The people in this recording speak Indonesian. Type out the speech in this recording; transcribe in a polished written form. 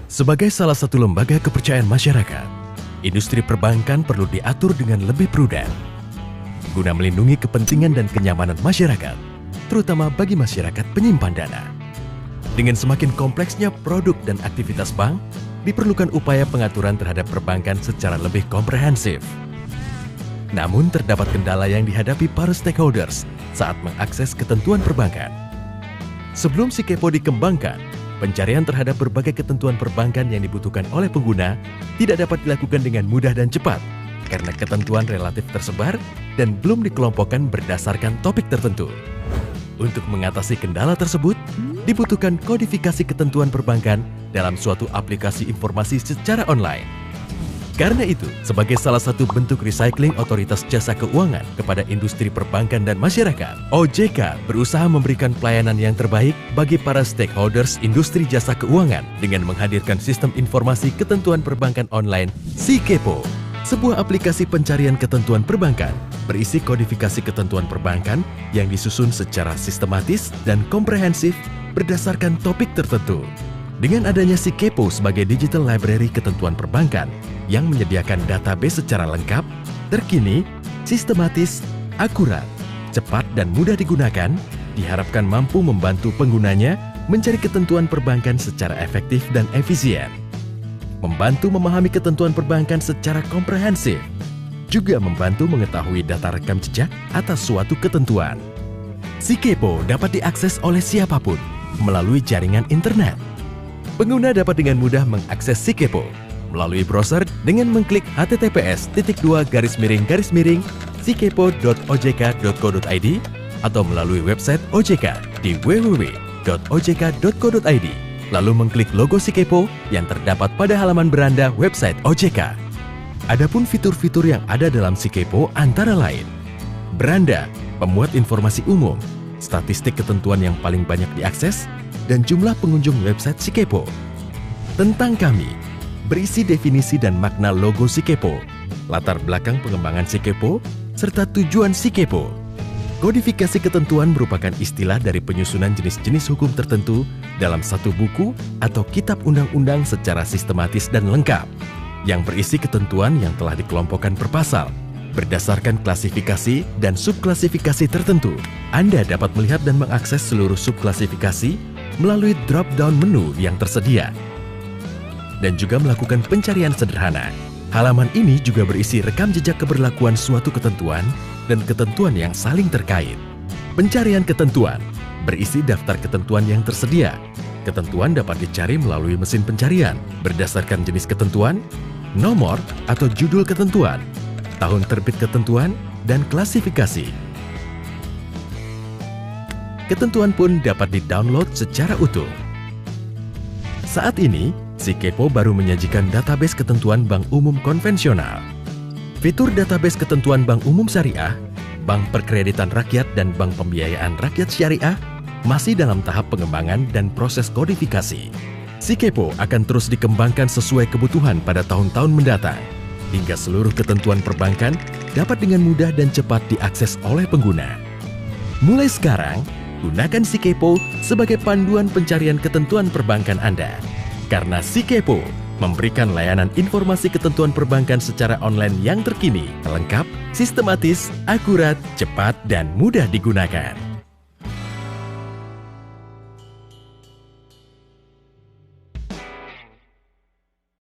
Sebagai salah satu lembaga kepercayaan masyarakat, industri perbankan perlu diatur dengan lebih prudent guna melindungi kepentingan dan kenyamanan masyarakat, terutama bagi masyarakat penyimpan dana. Dengan semakin kompleksnya produk dan aktivitas bank, diperlukan upaya pengaturan terhadap perbankan secara lebih komprehensif. Namun, terdapat kendala yang dihadapi para stakeholders saat mengakses ketentuan perbankan. Sebelum SiKepo dikembangkan, pencarian terhadap berbagai ketentuan perbankan yang dibutuhkan oleh pengguna tidak dapat dilakukan dengan mudah dan cepat karena ketentuan relatif tersebar dan belum dikelompokkan berdasarkan topik tertentu. Untuk mengatasi kendala tersebut, dibutuhkan kodifikasi ketentuan perbankan dalam suatu aplikasi informasi secara online. Karena itu, sebagai salah satu bentuk recycling Otoritas Jasa Keuangan kepada industri perbankan dan masyarakat, OJK berusaha memberikan pelayanan yang terbaik bagi para stakeholders industri jasa keuangan dengan menghadirkan sistem informasi ketentuan perbankan online SiKepo, sebuah aplikasi pencarian ketentuan perbankan berisi kodifikasi ketentuan perbankan yang disusun secara sistematis dan komprehensif berdasarkan topik tertentu. Dengan adanya SiKepo sebagai digital library ketentuan perbankan yang menyediakan database secara lengkap, terkini, sistematis, akurat, cepat dan mudah digunakan, diharapkan mampu membantu penggunanya mencari ketentuan perbankan secara efektif dan efisien. Membantu memahami ketentuan perbankan secara komprehensif, juga membantu mengetahui data rekam jejak atas suatu ketentuan. SiKepo dapat diakses oleh siapapun melalui jaringan internet. Pengguna dapat dengan mudah mengakses SiKepo melalui browser dengan mengklik https://sikepo.ojk.co.id atau melalui website OJK di www.ojk.co.id, lalu mengklik logo SiKepo yang terdapat pada halaman beranda website OJK. Adapun fitur-fitur yang ada dalam SiKepo antara lain: beranda, pemuat informasi umum, statistik ketentuan yang paling banyak diakses, dan jumlah pengunjung website SiKepo. Tentang kami, berisi definisi dan makna logo SiKepo, latar belakang pengembangan SiKepo, serta tujuan SiKepo. Kodifikasi ketentuan merupakan istilah dari penyusunan jenis-jenis hukum tertentu dalam satu buku atau kitab undang-undang secara sistematis dan lengkap, yang berisi ketentuan yang telah dikelompokkan per pasal, berdasarkan klasifikasi dan subklasifikasi tertentu. Anda dapat melihat dan mengakses seluruh subklasifikasi melalui drop-down menu yang tersedia, dan juga melakukan pencarian sederhana. Halaman ini juga berisi rekam jejak keberlakuan suatu ketentuan dan ketentuan yang saling terkait. Pencarian ketentuan berisi daftar ketentuan yang tersedia. Ketentuan dapat dicari melalui mesin pencarian berdasarkan jenis ketentuan, nomor atau judul ketentuan, tahun terbit ketentuan, dan klasifikasi. Ketentuan pun dapat di-download secara utuh. Saat ini, SiKepo baru menyajikan database ketentuan bank umum konvensional. Fitur database ketentuan bank umum syariah, bank perkreditan rakyat, dan bank pembiayaan rakyat syariah masih dalam tahap pengembangan dan proses kodifikasi. SiKepo akan terus dikembangkan sesuai kebutuhan pada tahun-tahun mendatang, hingga seluruh ketentuan perbankan dapat dengan mudah dan cepat diakses oleh pengguna. Mulai sekarang, gunakan SiKepo sebagai panduan pencarian ketentuan perbankan Anda. Karena SiKepo memberikan layanan informasi ketentuan perbankan secara online yang terkini, lengkap, sistematis, akurat, cepat, dan mudah digunakan.